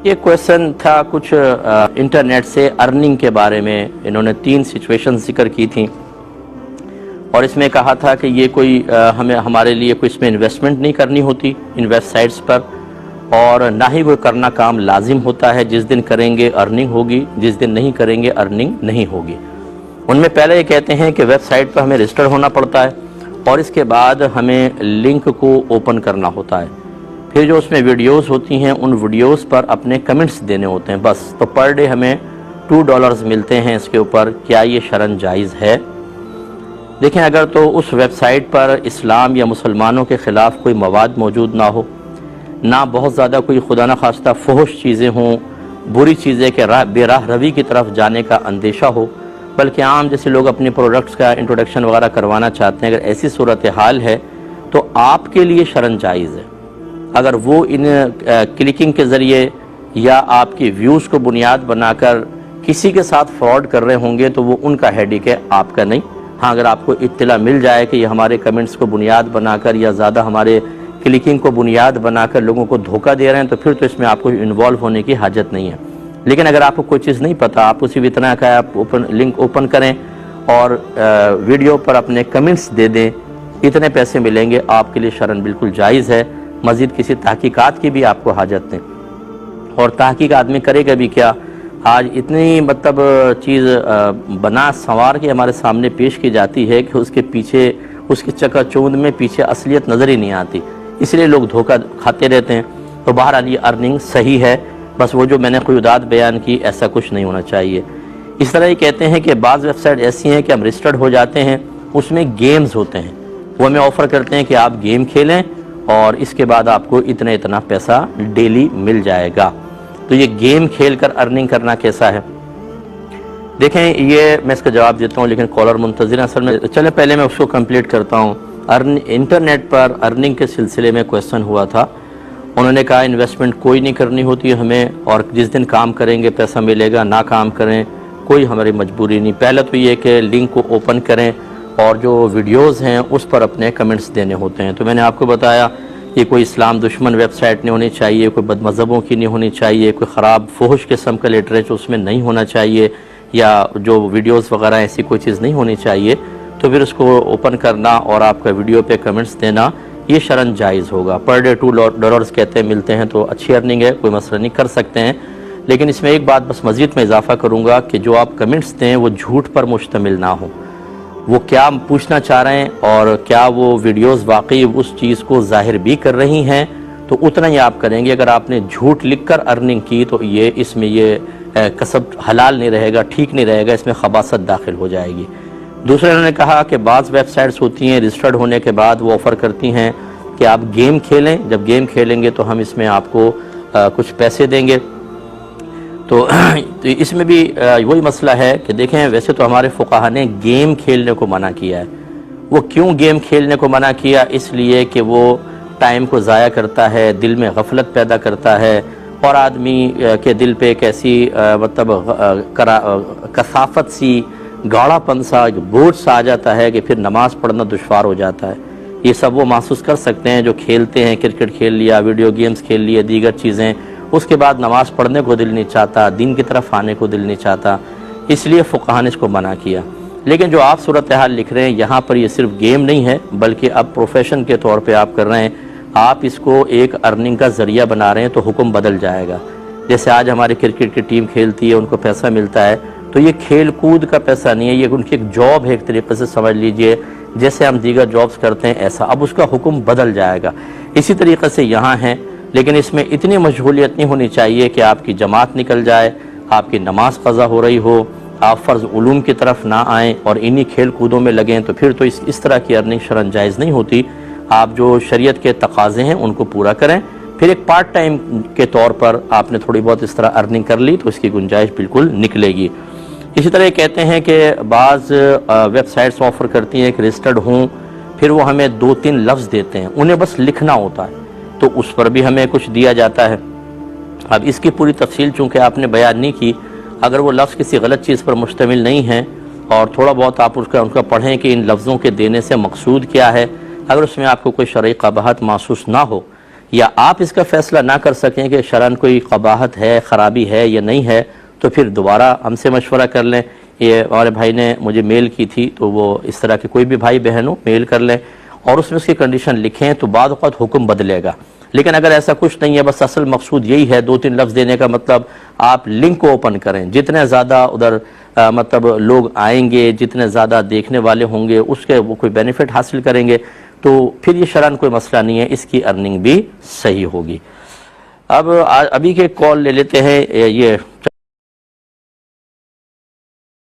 ये क्वेश्चन था कुछ इंटरनेट से अर्निंग के बारे में। इन्होंने 3 सिचुएशन जिक्र की थी और इसमें कहा था कि ये कोई हमारे लिए कोई इसमें इन्वेस्टमेंट नहीं करनी होती इन वेबसाइट्स पर, और ना ही वो करना काम लाजिम होता है। जिस दिन करेंगे अर्निंग होगी, जिस दिन नहीं करेंगे अर्निंग नहीं होगी। उनमें पहले ये कहते हैं कि वेबसाइट पर हमें रजिस्टर होना पड़ता है और इसके बाद हमें लिंक को ओपन करना होता है। फिर जो उसमें वीडियोस होती हैं उन वीडियोस पर अपने कमेंट्स देने होते हैं बस। तो पर डे हमें $2 मिलते हैं इसके ऊपर। क्या ये शरन जायज़ है? देखें, अगर तो उस वेबसाइट पर इस्लाम या मुसलमानों के ख़िलाफ़ कोई मवाद मौजूद ना हो, ना बहुत ज़्यादा कोई खुदा न खास्ता फहश चीज़ें हों, बुरी चीज़ें के बेराह रवी की तरफ जाने का अंदेशा हो, बल्कि आम जैसे लोग अपने प्रोडक्ट्स का इंट्रोडक्शन वगैरह करवाना चाहते हैं, अगर ऐसी सूरत हाल है तो आपके लिए शरन जायज़ है। अगर वो इन क्लिकिंग के ज़रिए या आपकी व्यूज़ को बुनियाद बनाकर किसी के साथ फ्रॉड कर रहे होंगे तो वो उनका हेडेक है, आपका नहीं। हाँ, अगर आपको इत्तला मिल जाए कि ये हमारे कमेंट्स को बुनियाद बनाकर या ज़्यादा हमारे क्लिकिंग को बुनियाद बनाकर लोगों को धोखा दे रहे हैं तो फिर तो इसमें आपको इन्वॉल्व होने की हाजत नहीं है। लेकिन अगर आपको कोई चीज़ नहीं पता, आपको सिर्फ इतना का आप लिंक ओपन करें और वीडियो पर अपने कमेंट्स दे दें, इतने पैसे मिलेंगे, आपके लिए शरन बिल्कुल जायज़ है। मज़ीद किसी तहकीकात की भी आपको हाजत नहीं। और तहकीक आदमी करेगा भी क्या? आज इतनी मतलब चीज़ बना संवार के हमारे सामने पेश की जाती है कि उसके पीछे, उसकी चकाचौंध में पीछे असलियत नज़र ही नहीं आती, इसलिए लोग धोखा खाते रहते हैं। तो बहरहाल ये अर्निंग सही है, बस वो जो मैंने क़ुयदात बयान की ऐसा कुछ नहीं होना चाहिए। इस तरह ये कहते हैं कि बाज़ वेबसाइट ऐसी हैं कि हम रजिस्टर्ड हो जाते हैं, उसमें गेम्स होते हैं, वो हमें ऑफ़र करते हैं कि आप गेम खेलें और इसके बाद आपको इतना इतना पैसा डेली मिल जाएगा। तो ये गेम खेल कर अर्निंग करना कैसा है? देखें, ये मैं इसका जवाब देता हूँ, लेकिन कॉलर मुंतज़िर असल में, चले पहले मैं उसको कंप्लीट करता हूँ। इंटरनेट पर अर्निंग के सिलसिले में क्वेश्चन हुआ था। उन्होंने कहा इन्वेस्टमेंट कोई नहीं करनी होती है हमें, और जिस दिन काम करेंगे पैसा मिलेगा, ना काम करें कोई हमारी मजबूरी नहीं। पहले तो ये कि लिंक को ओपन करें और जो वीडियोस हैं उस पर अपने कमेंट्स देने होते हैं। तो मैंने आपको बताया ये कोई इस्लाम दुश्मन वेबसाइट नहीं होनी चाहिए, कोई बदमज़हबों की नहीं होनी चाहिए, कोई ख़राब फहश किस्म का लिटरेचर उसमें नहीं होना चाहिए, या जो वीडियोस वगैरह ऐसी कोई चीज़ नहीं होनी चाहिए। तो फिर उसको ओपन करना और आपका वीडियो पे कमेंट्स देना ये शरन जायज़ होगा। पर डे $2 कहते हैं मिलते हैं तो अच्छी अर्निंग है, कोई मसला नहीं, कर सकते हैं। लेकिन इसमें एक बात बस मज़ीद में इजाफ़ा करूँगा कि जो आप कमेंट्स दें वो झूठ पर मुश्तमिल ना हो। वो क्या पूछना चाह रहे हैं और क्या वो वीडियोस वाकई उस चीज़ को ज़ाहिर भी कर रही हैं, तो उतना ही आप करेंगे। अगर आपने झूठ लिखकर अर्निंग की तो ये इसमें ये कसब हलाल नहीं रहेगा, ठीक नहीं रहेगा, इसमें खबासत दाखिल हो जाएगी। दूसरे उन्होंने कहा कि बाज़ वेबसाइट्स होती हैं रजिस्टर्ड होने के बाद वो ऑफ़र करती हैं कि आप गेम खेलें, जब गेम खेलेंगे तो हम इसमें आपको कुछ पैसे देंगे। तो इसमें भी वही मसला है कि देखें, वैसे तो हमारे फ़ुक़हा ने गेम खेलने को मना किया है। वो क्यों गेम खेलने को मना किया? इसलिए कि वो टाइम को ज़ाया करता है, दिल में गफलत पैदा करता है और आदमी के दिल पे एक ऐसी मतलब कसाफत सी, गाढ़ापन सा, बोझ सा आ जाता है कि फिर नमाज पढ़ना दुश्वार हो जाता है। ये सब वो महसूस कर सकते हैं जो खेलते हैं, क्रिकेट खेल लिया, वीडियो गेम्स खेल लिए, दीगर चीज़ें, उसके बाद नमाज पढ़ने को दिल नहीं चाहता, दिन की तरफ आने को दिल नहीं चाहता, इसलिए फ़ुक़हा ने इसको मना किया। लेकिन जो आप सूरत हाल लिख रहे हैं यहाँ पर, ये सिर्फ गेम नहीं है बल्कि अब प्रोफेशन के तौर पे आप कर रहे हैं, आप इसको एक अर्निंग का ज़रिया बना रहे हैं, तो हुक्म बदल जाएगा। जैसे आज हमारी क्रिकेट की टीम खेलती है, उनको पैसा मिलता है, तो ये खेल कूद का पैसा नहीं है, ये उनकी एक जॉब है, एक तरीके से समझ लीजिए, जैसे हम दीगर जॉब्स करते हैं ऐसा। अब उसका हुक्म बदल जाएगा। इसी तरीके से यहाँ है, लेकिन इसमें इतनी मशगूलियत नहीं होनी चाहिए कि आपकी जमात निकल जाए, आपकी नमाज क़ज़ा हो रही हो, आप फ़र्ज़ उलूम की तरफ ना आएँ और इन्हीं खेल कूदों में लगें, तो फिर तो इस तरह की अर्निंग शरन जायज़ नहीं होती। आप जो शरीयत के तकाज़े हैं उनको पूरा करें, फिर एक पार्ट टाइम के तौर पर आपने थोड़ी बहुत इस तरह अर्निंग कर ली तो इसकी गुंजाइश बिल्कुल निकलेगी। इसी तरह कहते हैं कि बाज़ वेबसाइट्स ऑफ़र करती हैं कि रजिस्टर्ड हों, फिर वो हमें 2-3 लफ्ज़ देते हैं, उन्हें बस लिखना होता है, तो उस पर भी हमें कुछ दिया जाता है। अब इसकी पूरी तफसील चूँकि आपने बयान नहीं की, अगर वो लफ्ज़ किसी गलत चीज़ पर मुश्तमिल नहीं है और थोड़ा बहुत आप उनका पढ़ें कि इन लफ्ज़ों के देने से मकसूद क्या है, अगर उसमें आपको कोई शरई क़बाहत महसूस ना हो या आप इसका फैसला ना कर सकें कि शरन कोई कबाहत है, ख़राबी है या नहीं है, तो फिर दोबारा हमसे मशवरा कर लें। ये हमारे भाई ने मुझे मेल की थी, तो वो इस तरह के कोई भी भाई बहन हो मेल कर लें और उसमें उसकी कंडीशन लिखें, तो बाद वक़्त हुक्म बदलेगा। लेकिन अगर ऐसा कुछ नहीं है, बस असल मकसूद यही है, 2-3 लफ्ज़ देने का मतलब आप लिंक को ओपन करें। जितने ज़्यादा उधर मतलब लोग आएंगे, जितने ज़्यादा देखने वाले होंगे, उसके वो कोई बेनिफिट हासिल करेंगे, तो फिर ये शरन कोई मसला नहीं है, इसकी अर्निंग भी सही होगी। अब अभी के कॉल ले लेते हैं। ये